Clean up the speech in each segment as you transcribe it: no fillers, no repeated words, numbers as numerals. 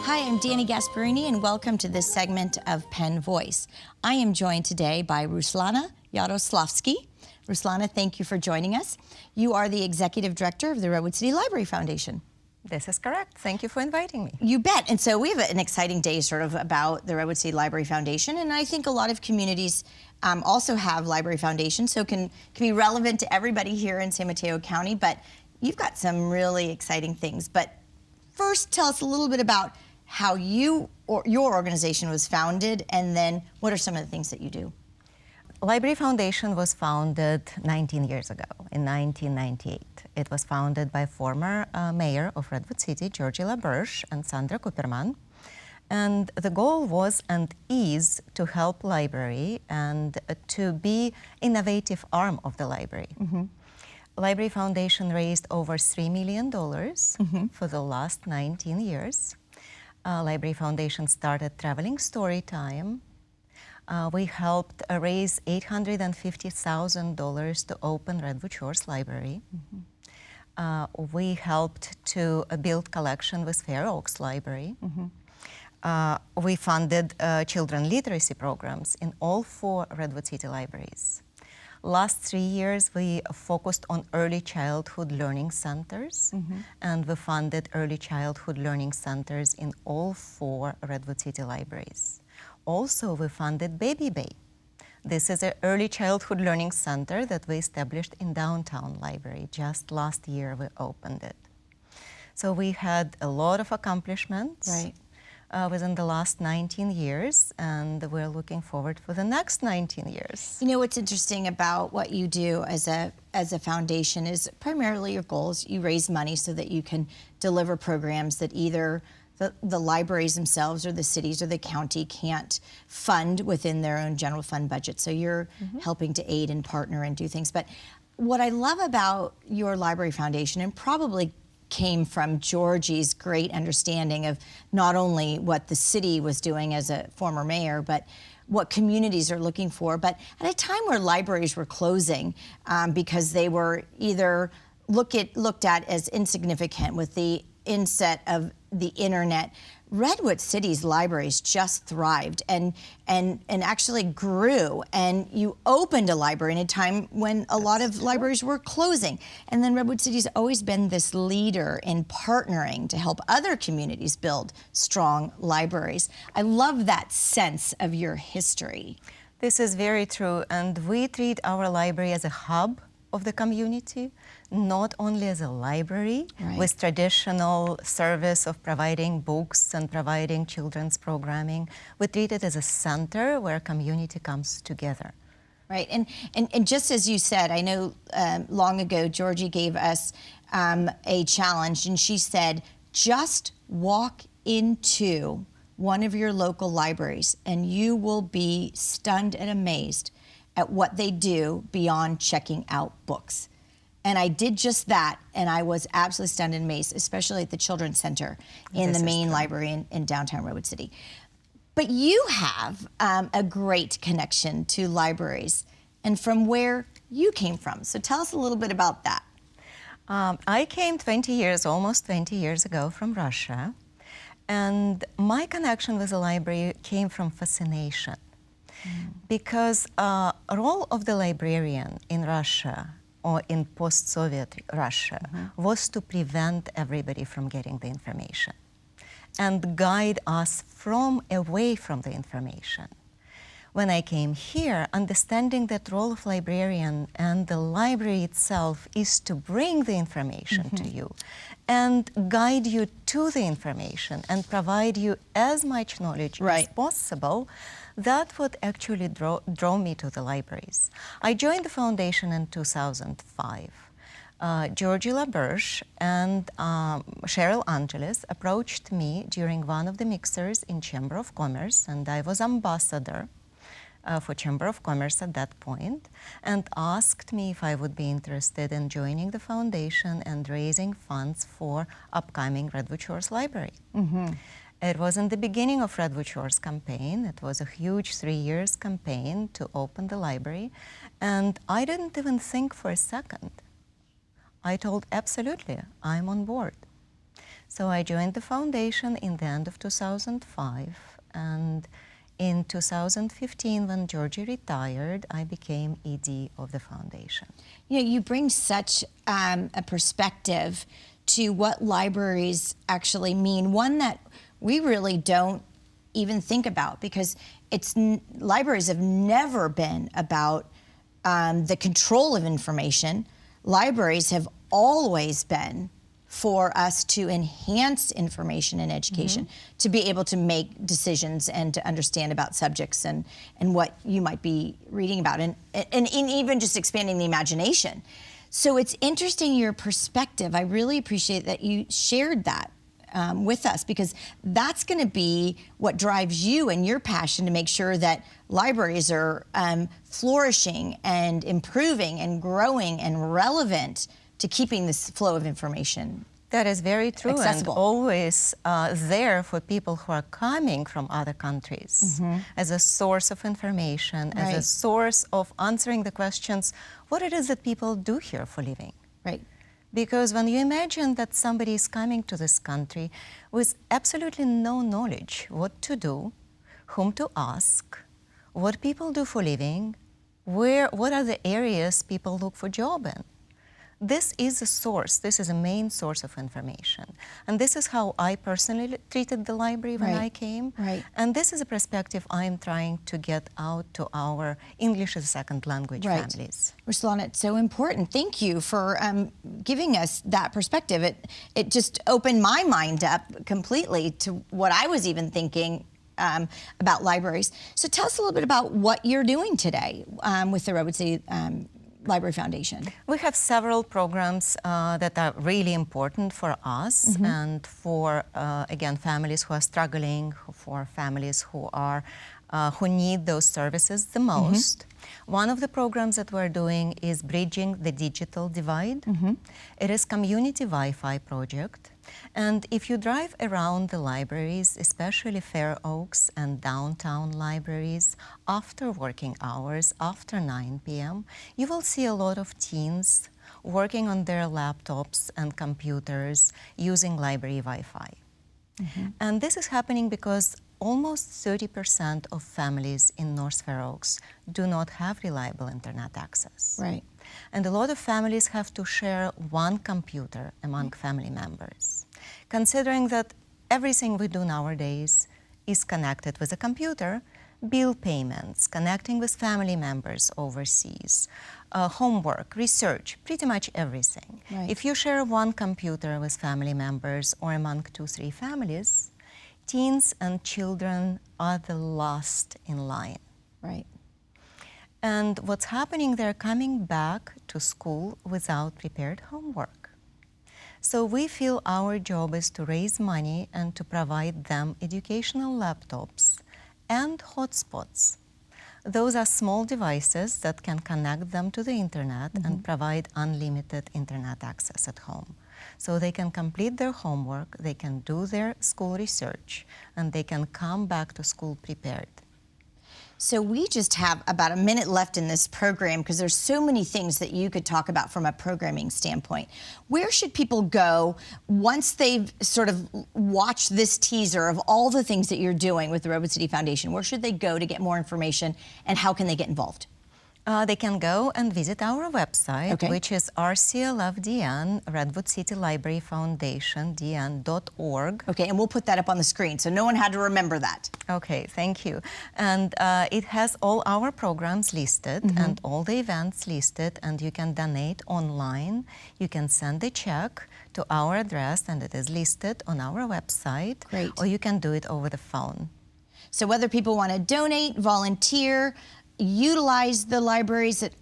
Hi, I'm Dani Gasparini, and welcome to this segment of Penn Voice. I am joined today by Rouslana Yaroslavsky. Rouslana, thank you for joining us. You are the Executive Director of the Redwood City Library Foundation. This is correct. Thank you for inviting me. You bet. And so we have an exciting day sort of about the Redwood City Library Foundation, and I think a lot of communities also have library foundations, so can be relevant to everybody here in San Mateo County, but you've got some really exciting things. But first, tell us a little bit about how you or your organization was founded, and then what are some of the things that you do? Library Foundation was founded 19 years ago, in 1998. It was founded by former mayor of Redwood City, Georgi LaBerge, and Sandra Cooperman. And the goal was and is to help library and to be innovative arm of the library. Mm-hmm. Library Foundation raised over $3 million for the last 19 years. Library Foundation started traveling story time. We helped raise $850,000 to open Redwood Shores Library. Mm-hmm. We helped to build collection with Fair Oaks Library. Mm-hmm. We funded children literacy programs in all 4 Redwood City libraries. Last 3 years, we focused on early childhood learning centers, and we funded early childhood learning centers in all 4 Redwood City libraries. Also, we funded Baby Bay. This is an early childhood learning center that we established in downtown library. Just last year, we opened it. So we had a lot of accomplishments. Right. Within the last 19 years, and we're looking forward for the next 19 years. You know, what's interesting about what you do as a foundation is primarily your goals. You raise money so that you can deliver programs that either the libraries themselves or the cities or the county can't fund within their own general fund budget. So you're helping to aid and partner and do things. But what I love about your library foundation, and probably came from Georgie's great understanding of not only what the city was doing as a former mayor, but what communities are looking for. But at a time where libraries were closing because they were either looked at as insignificant with the inset of the internet, Redwood City's libraries just thrived and actually grew. And you opened a library in a time when a lot of libraries were closing. And then Redwood City's always been this leader in partnering to help other communities build strong libraries. I love that sense of your history. This is very true, and we treat our library as a hub of the community, not only as a library with traditional service of providing books and providing children's programming. We treat it as a center where community comes together. Right, and just as you said, I know long ago Georgie gave us a challenge, and she said, just walk into one of your local libraries and you will be stunned and amazed at what they do beyond checking out books. And I did just that, and I was absolutely stunned and amazed, especially at the Children's Center in the main library in downtown Redwood City. But you have a great connection to libraries and from where you came from. So tell us a little bit about that. I came almost 20 years ago from Russia, and my connection with the library came from fascination. Because role of the librarian in Russia or in post-Soviet Russia was to prevent everybody from getting the information and guide us away from the information. When I came here, understanding that role of librarian and the library itself is to bring the information to you and guide you to the information and provide you as much knowledge as possible, that would actually draw me to the libraries. I joined the foundation in 2005. Georgi LaBerge and Cheryl Angeles approached me during one of the mixers in Chamber of Commerce, and I was ambassador for Chamber of Commerce at that point, and asked me if I would be interested in joining the foundation and raising funds for upcoming Redwood Shores Library. It was in the beginning of Redwood Shores campaign. It was a huge 3 years campaign to open the library, and I didn't even think for a second. I told absolutely, I'm on board. So I joined the foundation in the end of 2005, and in 2015, when Georgie retired, I became ED of the foundation. You know, you bring such a perspective to what libraries actually mean, one that we really don't even think about, because libraries have never been about the control of information. Libraries have always been for us to enhance information and education, to be able to make decisions and to understand about subjects and what you might be reading about, and even just expanding the imagination. So it's interesting, your perspective. I really appreciate that you shared that with us, because that's going to be what drives you and your passion to make sure that libraries are flourishing and improving and growing and relevant to keeping this flow of information. That is very true, accessible. And always there for people who are coming from other countries as a source of information, as a source of answering the questions, what it is that people do here for living. Right. Because when you imagine that somebody is coming to this country with absolutely no knowledge what to do, whom to ask, what people do for living, what are the areas people look for job in, this is a source, this is a main source of information. And this is how I personally treated the library when I came. Right. And this is a perspective I'm trying to get out to our English as a second language families. Rouslana, it's so important. Thank you for giving us that perspective. It just opened my mind up completely to what I was even thinking about libraries. So tell us a little bit about what you're doing today with the Redwood City Library Foundation. We have several programs that are really important for us and for, again, families who are struggling, for families who need those services the most. One of the programs that we're doing is Bridging the Digital Divide. It is community Wi-Fi project. And if you drive around the libraries, especially Fair Oaks and downtown libraries, after working hours, after 9 p.m., you will see a lot of teens working on their laptops and computers using library Wi-Fi. And this is happening because almost 30% of families in North Fair Oaks do not have reliable internet access. Right. And a lot of families have to share one computer among family members. Considering that everything we do nowadays is connected with a computer, bill payments, connecting with family members overseas, homework, research, pretty much everything. Right. If you share one computer with family members or among 2-3 families, teens and children are the last in line. Right. And what's happening, they're coming back to school without prepared homework. So we feel our job is to raise money and to provide them educational laptops and hotspots. Those are small devices that can connect them to the internet and provide unlimited internet access at home. So they can complete their homework, they can do their school research, and they can come back to school prepared. So we just have about a minute left in this program, because there's so many things that you could talk about from a programming standpoint. Where should people go once they've sort of watched this teaser of all the things that you're doing with the Redwood City Foundation? Where should they go to get more information, and how can they get involved? They can go and visit our website, which is rclf-ed, Redwood City Library Foundation, dn.org. Okay, and we'll put that up on the screen, so no one had to remember that. Okay, thank you. And it has all our programs listed and all the events listed, and you can donate online. You can send a check to our address, and it is listed on our website. Great. Or you can do it over the phone. So whether people want to donate, volunteer, utilize the libraries at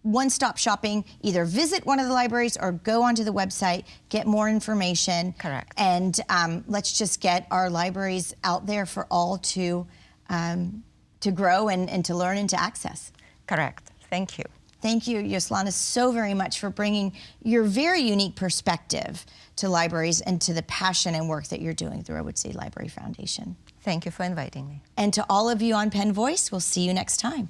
one-stop shopping, either visit one of the libraries or go onto the website, get more information. Correct. And let's just get our libraries out there for all to grow and to learn and to access. Correct. Thank you. Thank you, Rouslana, so very much for bringing your very unique perspective to libraries and to the passion and work that you're doing at the Redwood City Library Foundation. Thank you for inviting me. And to all of you on Penn Voice, we'll see you next time.